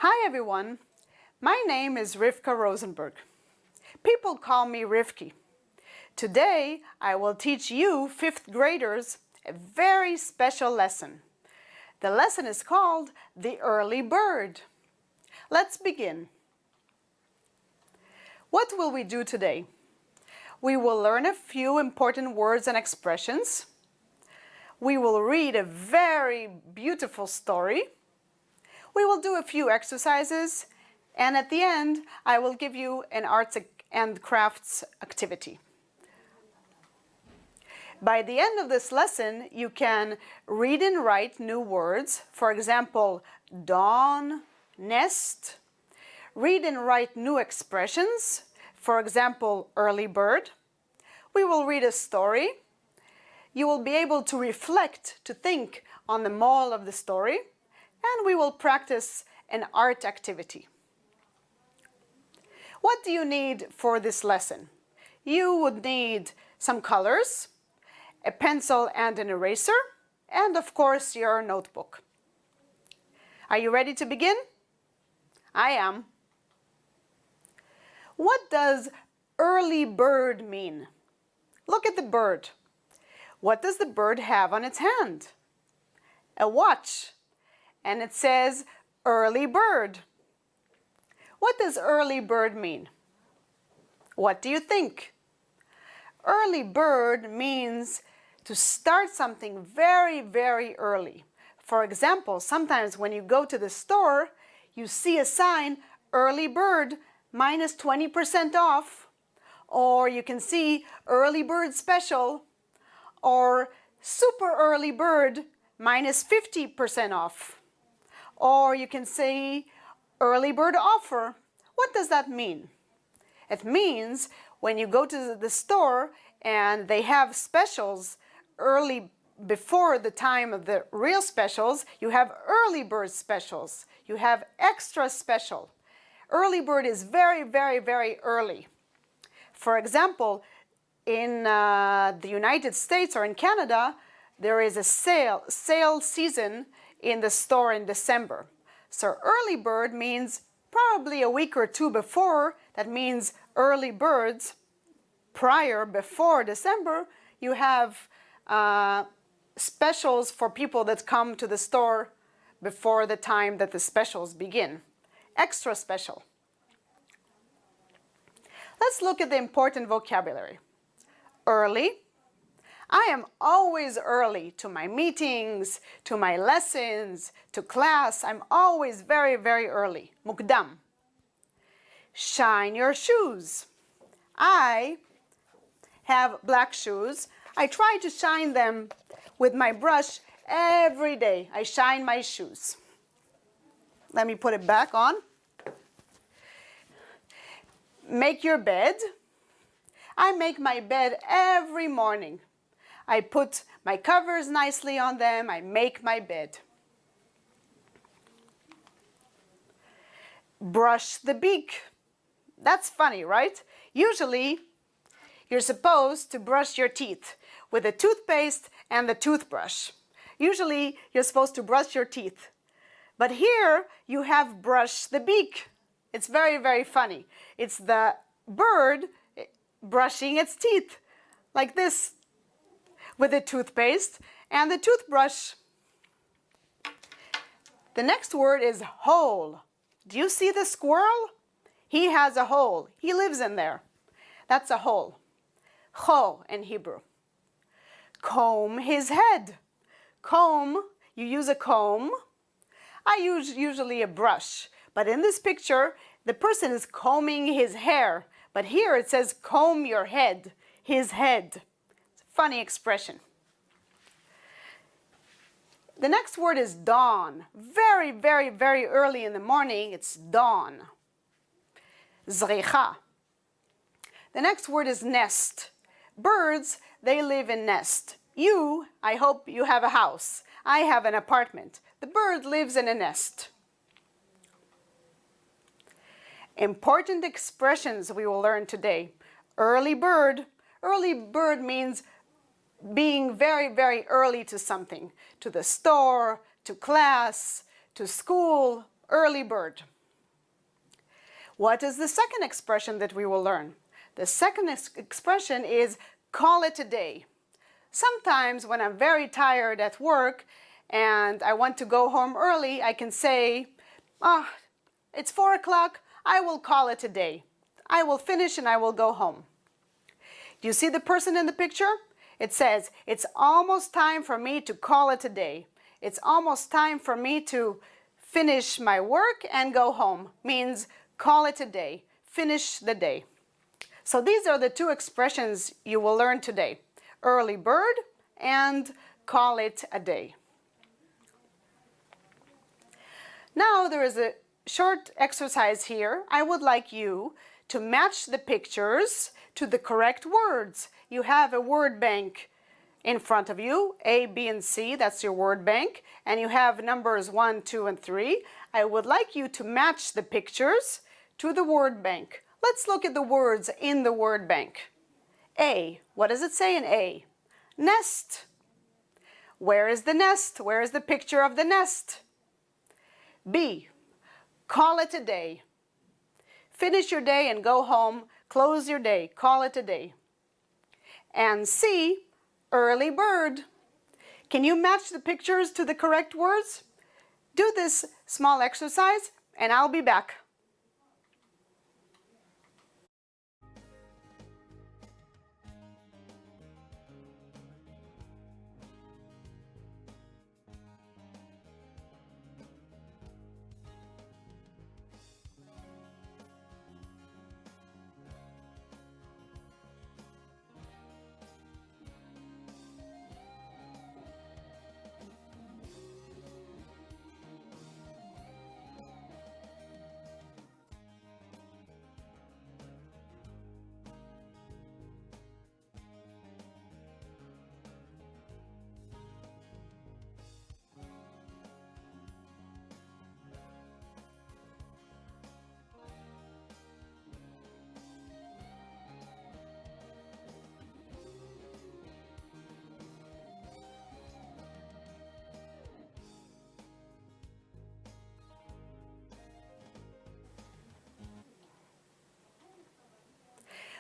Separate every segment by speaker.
Speaker 1: Hi everyone, my name is Rfqqa Rozenberg. People call me Rifki. Today I will teach you 5th graders a very special lesson. The lesson is called The Early Bird. Let's begin. What will we do today? We will learn a few important words and expressions. We will read a very beautiful story. We will do a few exercises, and at the end, I will give you an arts and crafts activity. By the end of this lesson, you can read and write new words. For example, dawn, nest. Read and write new expressions. For example, early bird. We will read a story. You will be able to reflect, to think on the moral of the story. And we will practice an art activity. What do you need for this lesson? You would need some colors, a pencil and an eraser, and of course your notebook. Are you ready to begin? I am. What does early bird mean? Look at the bird. What does the bird have on its hand? A watch. And it says early bird. What does early bird mean? What do you think? Early bird means to start something very, very early. For example, sometimes when you go to the store, you see a sign, early bird, minus 20% off. Or you can see early bird special, or super early bird, minus 50% off. Or you can say early bird offer. What does that mean? It means when you go to the store and they have specials early before the time of the real specials, you have early bird specials. You have extra special. Early bird is very, very, very early. For example, in the United States or in Canada, there is a sale season in the store in December. So early bird means probably a week or two before. That means early birds before December. You have specials for people that come to the store before the time that the specials begin. Extra special. Let's look at the important vocabulary. Early. I am always early to my meetings, to my lessons, to class. I'm always very, very early. مقدم. Shine your shoes. I have black shoes. I try to shine them with my brush every day. I shine my shoes. Let me put it back on. Make your bed. I make my bed every morning. I put my covers nicely on them. I make my bed. Brush the beak. That's funny, right? Usually, you're supposed to brush your teeth with a toothpaste and the toothbrush. Usually, you're supposed to brush your teeth. But here, you have brush the beak. It's very, very funny. It's the bird brushing its teeth like this, with the toothpaste and the toothbrush. The next word is hole. Do you see the squirrel? He has a hole. He lives in there. That's a hole. Cho in Hebrew. Comb his head. Comb, you use a comb. I use usually a brush. But in this picture, the person is combing his hair. But here it says comb your head, his head. Funny expression. The next word is dawn. Very, very, very early in the morning, it's dawn. Zricha. The next word is nest. Birds, they live in nest. You, I hope you have a house. I have an apartment. The bird lives in a nest. Important expressions we will learn today. Early bird. Early bird means being very, very early to something, to the store, to class, to school, early bird. What is the second expression that we will learn? The second expression is call it a day. Sometimes when I'm very tired at work and I want to go home early, I can say, it's 4 o'clock, I will call it a day. I will finish and I will go home. Do you see the person in the picture? It says, it's almost time for me to call it a day. It's almost time for me to finish my work and go home. Means call it a day, finish the day. So these are the two expressions you will learn today. Early bird and call it a day. Now there is a short exercise here. I would like you to match the pictures to the correct words. You have a word bank in front of you, A, B, and C, that's your word bank, and you have numbers 1, 2, and 3. I would like you to match the pictures to the word bank. Let's look at the words in the word bank. A, what does it say in A? Nest. Where is the nest? Where is the picture of the nest? B, call it a day. Finish your day and go home, close your day, call it a day. And C, early bird. Can you match the pictures to the correct words? Do this small exercise and I'll be back.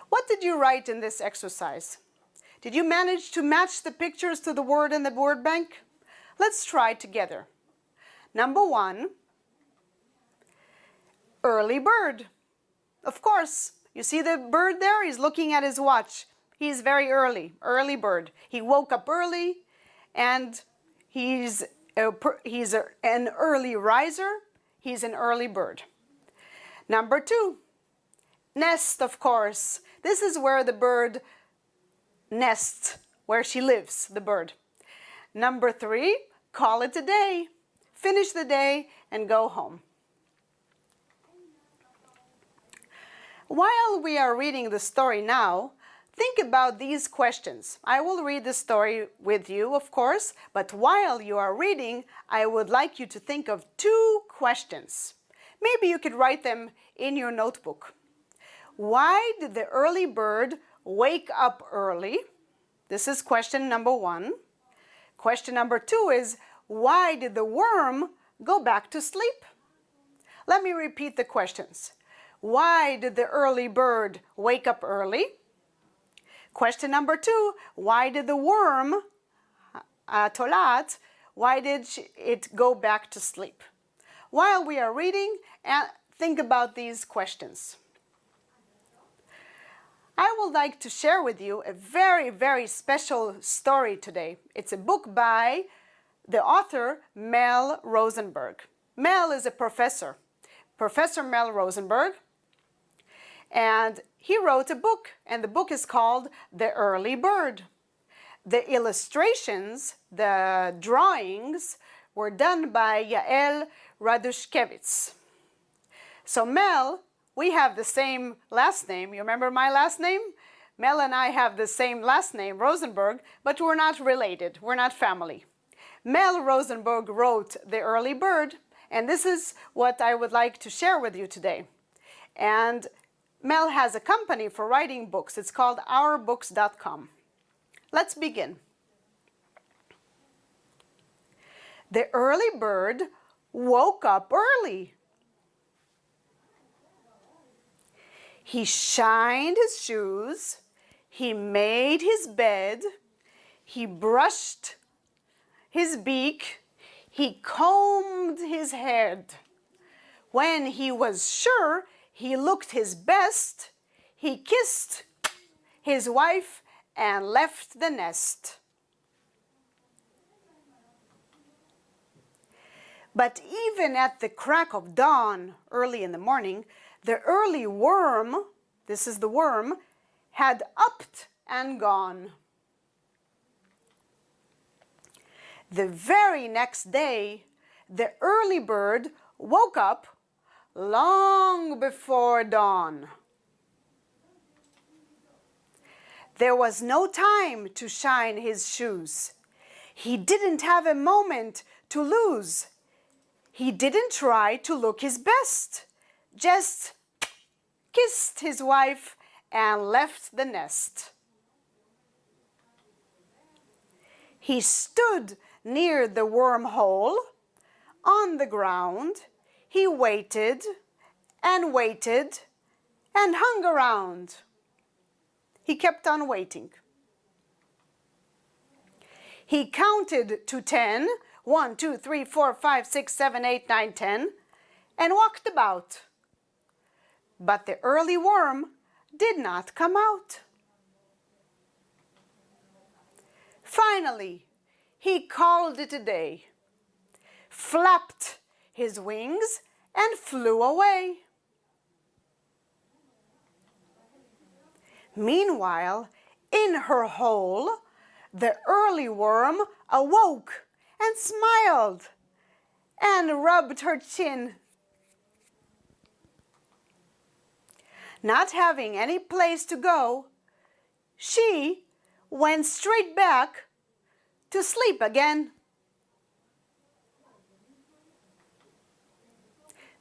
Speaker 1: What did you write in this exercise? Did you manage to match the pictures to the word in the word bank? Let's try together. Number 1, early bird. Of course, you see the bird there? He's looking at his watch. He's very early, early bird. He woke up early and he's an early riser. He's an early bird. Number 2, nest, of course. This is where the bird nests, where she lives, the bird. Number 3, call it a day. Finish the day and go home. While we are reading the story now, think about these questions. I will read the story with you, of course, but while you are reading, I would like you to think of 2 questions. Maybe you could write them in your notebook. Why did the early bird wake up early? This is question number 1. Question number 2 is, why did the worm go back to sleep? Let me repeat the questions. Why did the early bird wake up early? Question number 2, why did the worm, tolat, why did it go back to sleep? While we are reading, think about these questions. I would like to share with you a very, very special story today. It's a book by the author Mel Rosenberg. Mel is a professor, Professor Mel Rosenberg, and he wrote a book, and the book is called The Early Bird. The illustrations, the drawings, were done by Yael Radushkevitz. So Mel, we have the same last name. You remember my last name? Mel and I have the same last name, Rosenberg, but we're not related. We're not family. Mel Rosenberg wrote The Early Bird, and this is what I would like to share with you today. And Mel has a company for writing books. It's called ourbooks.com. Let's begin. The early bird woke up early. He shined his shoes. He made his bed. He brushed his beak. He combed his head. When he was sure he looked his best, he kissed his wife and left the nest. But even at the crack of dawn, early in the morning, the early worm, this is the worm, had upped and gone. The very next day, the early bird woke up long before dawn. There was no time to shine his shoes. He didn't have a moment to lose. He didn't try to look his best, just kissed his wife and left the nest. He stood near the wormhole on the ground. He waited and waited and hung around. He kept on waiting. He counted to 10, 1, 2, 3, 4, 5, 6, 7, 8, 9, 10, and walked about. But the early worm did not come out. Finally, he called it a day, flapped his wings, and flew away. Meanwhile, in her hole, the early worm awoke and smiled and rubbed her chin. Not having any place to go, she went straight back to sleep again.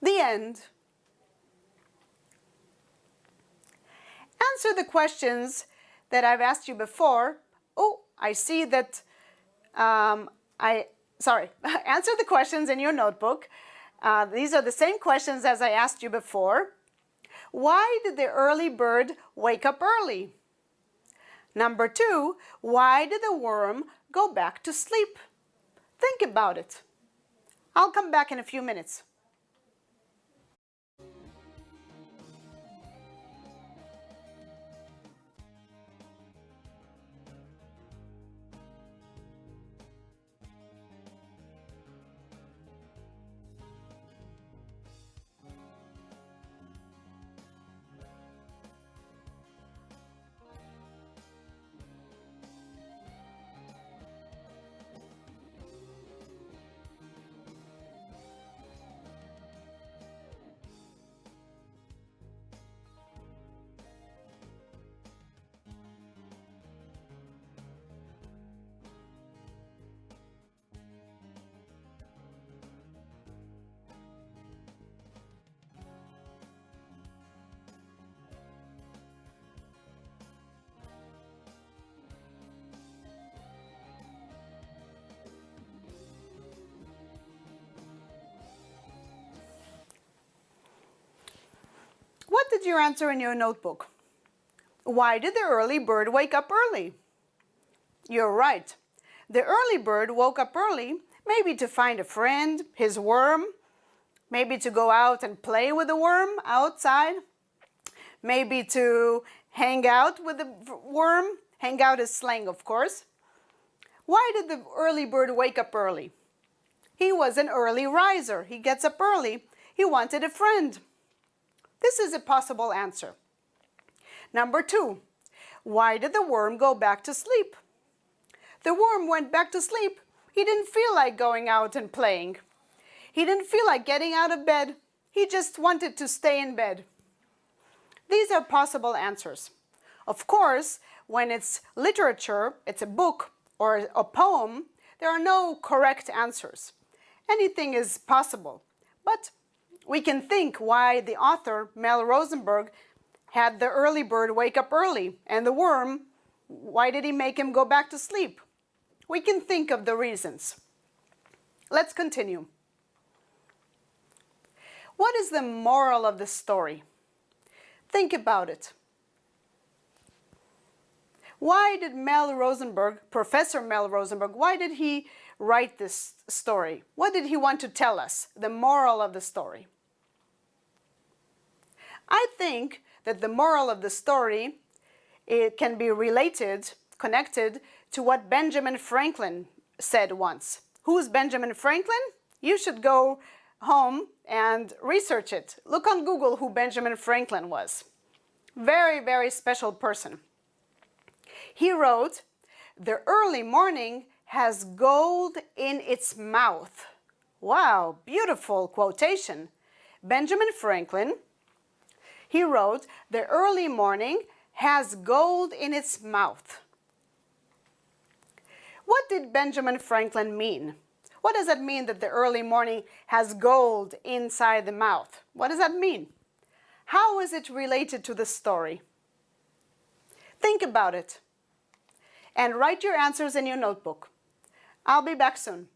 Speaker 1: The end. Answer the questions that I've asked you before. Oh, I see that answer the questions in your notebook. These are the same questions as I asked you before. Why did the early bird wake up early? Number 2, why did the worm go back to sleep? Think about it. I'll come back in a few minutes. What did you answer in your notebook? Why did the early bird wake up early? You're right. The early bird woke up early, maybe to find a friend, his worm, maybe to go out and play with the worm outside, maybe to hang out with the worm. Hang out is slang, of course. Why did the early bird wake up early? He was an early riser. He gets up early. He wanted a friend. This is a possible answer. Number 2, why did the worm go back to sleep? The worm went back to sleep. He didn't feel like going out and playing. He didn't feel like getting out of bed. He just wanted to stay in bed. These are possible answers. Of course, when it's literature, it's a book or a poem, there are no correct answers. Anything is possible. But we can think why the author, Mel Rosenberg, had the early bird wake up early, and the worm, why did he make him go back to sleep? We can think of the reasons. Let's continue. What is the moral of the story? Think about it. Why did Professor Mel Rosenberg, why did he write this story? What did he want to tell us? The moral of the story. I think that the moral of the story, it can be connected to what Benjamin Franklin said once. Who's Benjamin Franklin? You should go home and research it. Look on Google who Benjamin Franklin was. Very, very special person. He wrote, "The early morning has gold in its mouth." Wow, beautiful quotation. Benjamin Franklin, he wrote, "The early morning has gold in its mouth." What did Benjamin Franklin mean? What does that mean that the early morning has gold inside the mouth? What does that mean? How is it related to the story? Think about it and write your answers in your notebook. I'll be back soon.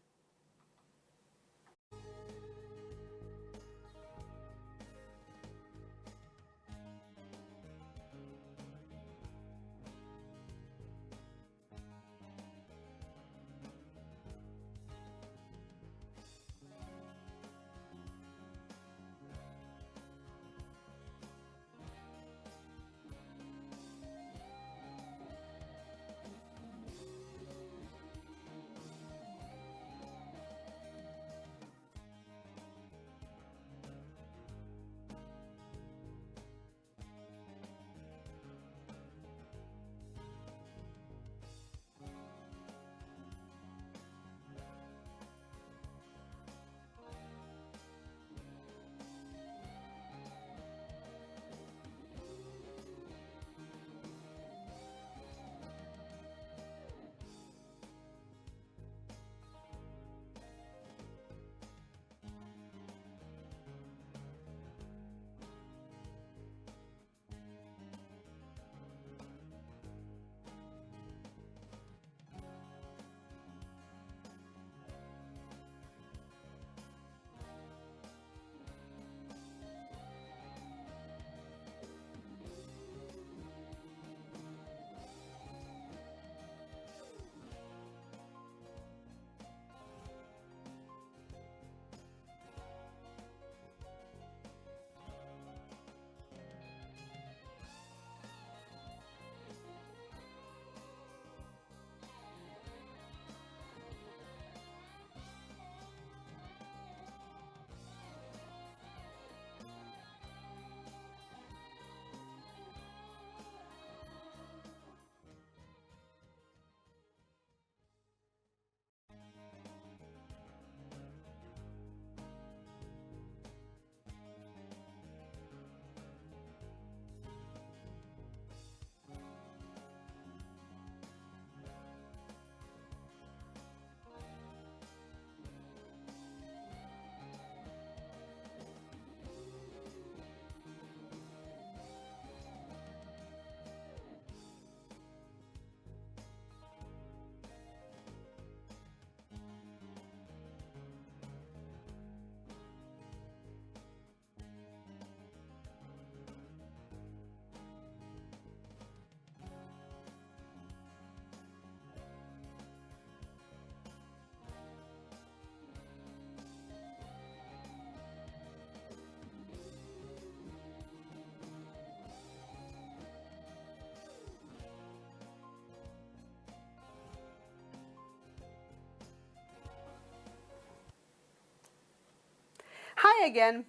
Speaker 1: Hi again.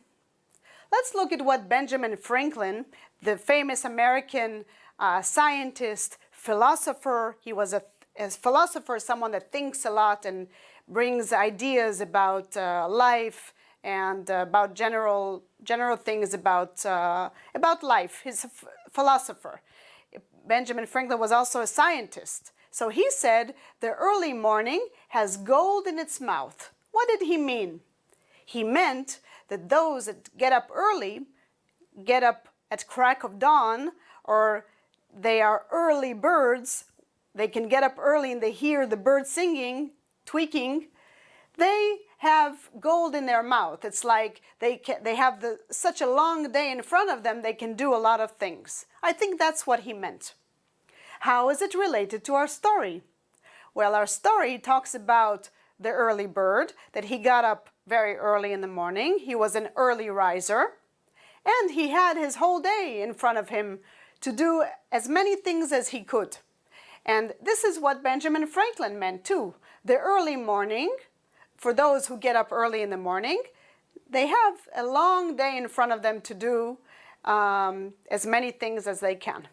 Speaker 1: Let's look at what Benjamin Franklin, the famous American scientist, philosopher, he was a philosopher, someone that thinks a lot and brings ideas about life and about general things about life. He's a philosopher. Benjamin Franklin was also a scientist. So he said, "The early morning has gold in its mouth." What did he mean? He meant that those that get up early, get up at crack of dawn, or they are early birds, they can get up early and they hear the birds singing, tweaking, they have gold in their mouth. It's like they have such a long day in front of them, they can do a lot of things. I think that's what he meant. How is it related to our story? Well, our story talks about the early bird, that he got up very early in the morning. He was an early riser, and he had his whole day in front of him to do as many things as he could. And this is what Benjamin Franklin meant too. The early morning, for those who get up early in the morning, they have a long day in front of them to do as many things as they can.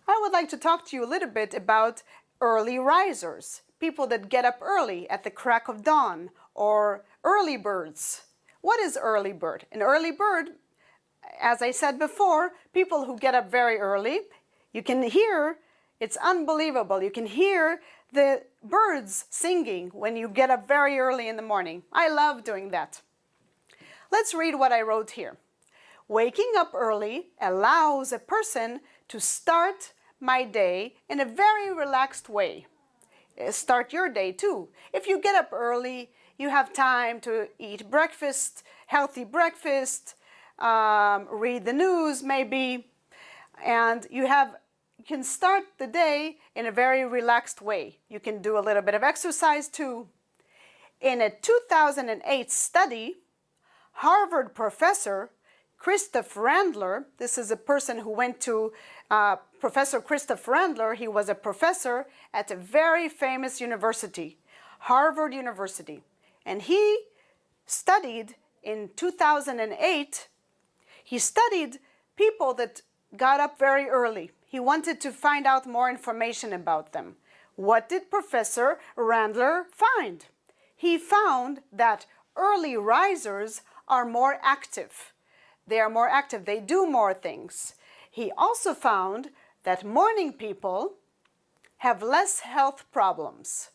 Speaker 1: I would like to talk to you a little bit about early risers, people that get up early at the crack of dawn, or early birds. What is early bird? An early bird, as I said before, people who get up very early, you can hear, it's unbelievable, you can hear the birds singing when you get up very early in the morning. I love doing that. Let's read what I wrote here. Waking up early allows a person to start my day in a very relaxed way. Start your day too. If you get up early, you have time to eat breakfast, healthy breakfast, read the news maybe, and you can start the day in a very relaxed way. You can do a little bit of exercise too. In a 2008 study, Harvard professor Christoph Randler, this is a person who went to Professor Christoph Randler. He was a professor at a very famous university, Harvard University. And he studied in 2008, he studied people that got up very early. He wanted to find out more information about them. What did Professor Randler find? He found that early risers are more active. They are more active, they do more things. He also found that morning people have less health problems.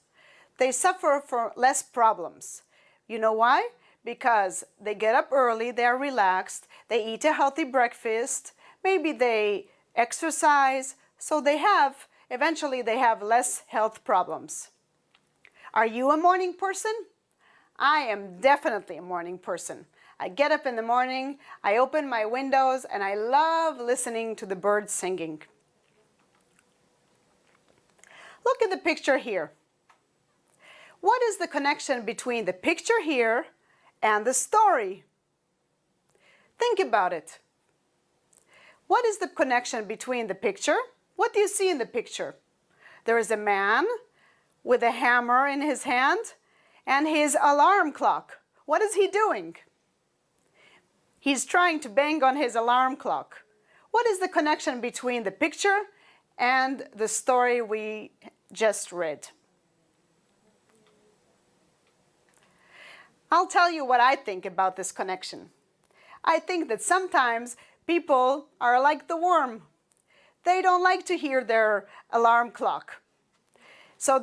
Speaker 1: They suffer from less problems. You know why? Because they get up early, they're relaxed, they eat a healthy breakfast, maybe they exercise, so eventually they have less health problems. Are you a morning person? I am definitely a morning person. I get up in the morning, I open my windows, and I love listening to the birds singing. Look at the picture here. What is the connection between the picture here and the story? Think about it. What is the connection between the picture? What do you see in the picture? There is a man with a hammer in his hand and his alarm clock. What is he doing? He's trying to bang on his alarm clock. What is the connection between the picture and the story we just read? I'll tell you what I think about this connection. I think that sometimes people are like the worm. They don't like to hear their alarm clock. So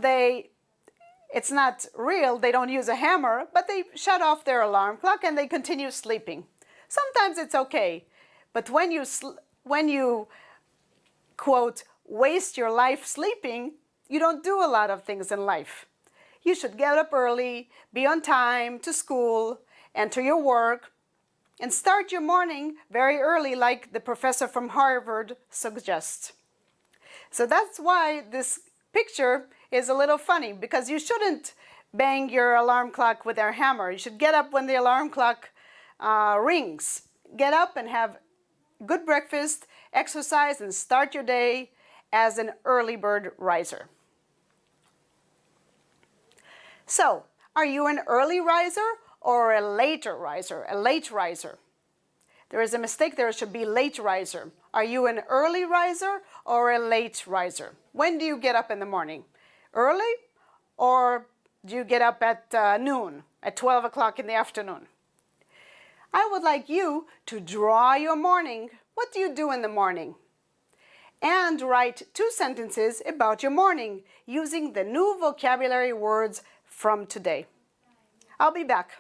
Speaker 1: it's not real, they don't use a hammer, but they shut off their alarm clock and they continue sleeping. Sometimes it's okay, but when you quote, waste your life sleeping, you don't do a lot of things in life. You should get up early, be on time to school, enter your work, and start your morning very early like the professor from Harvard suggests. So that's why this picture is a little funny, because you shouldn't bang your alarm clock with a hammer. You should get up when the alarm clock rings. Get up and have good breakfast, exercise, and start your day as an early bird riser. So, are you an early riser or a later riser, a late riser? There is a mistake, there should be late riser. Are you an early riser or a late riser? When do you get up in the morning? Early, or do you get up at noon, at 12 o'clock in the afternoon? I would like you to draw your morning. What do you do in the morning? And write 2 sentences about your morning using the new vocabulary words from today. I'll be back.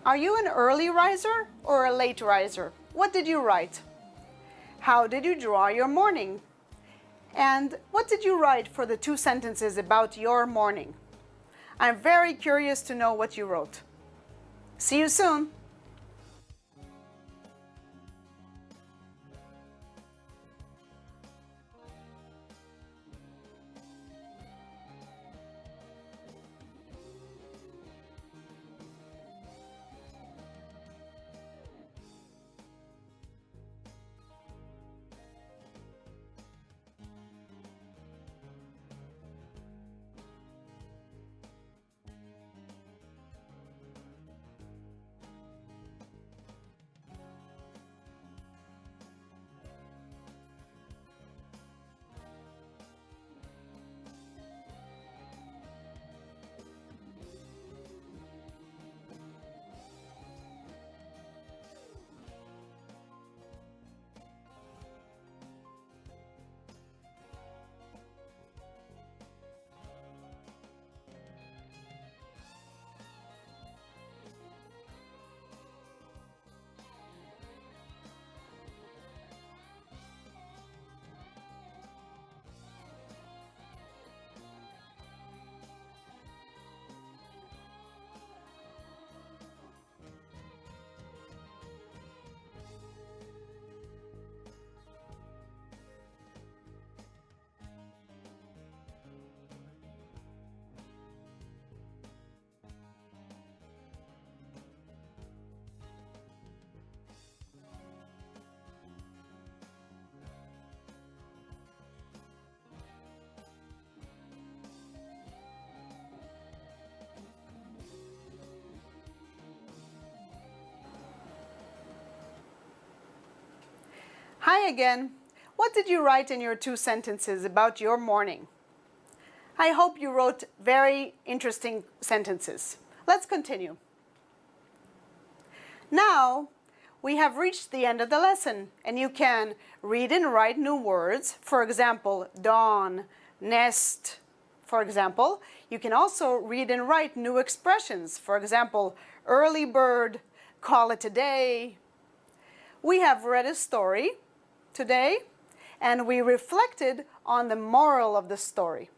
Speaker 1: Are you an early riser or a late riser? What did you write? How did you draw your morning? And what did you write for the 2 sentences about your morning? I'm very curious to know what you wrote. See you soon! Hi again. What did you write in your 2 sentences about your morning? I hope you wrote very interesting sentences. Let's continue. Now, we have reached the end of the lesson, and you can read and write new words. For example, dawn, nest, for example. You can also read and write new expressions. For example, early bird, call it a day. We have read a story today, and we reflected on the moral of the story.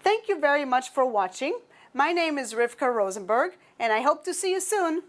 Speaker 1: Thank you very much for watching. My name is Rifka Rosenberg, and I hope to see you soon.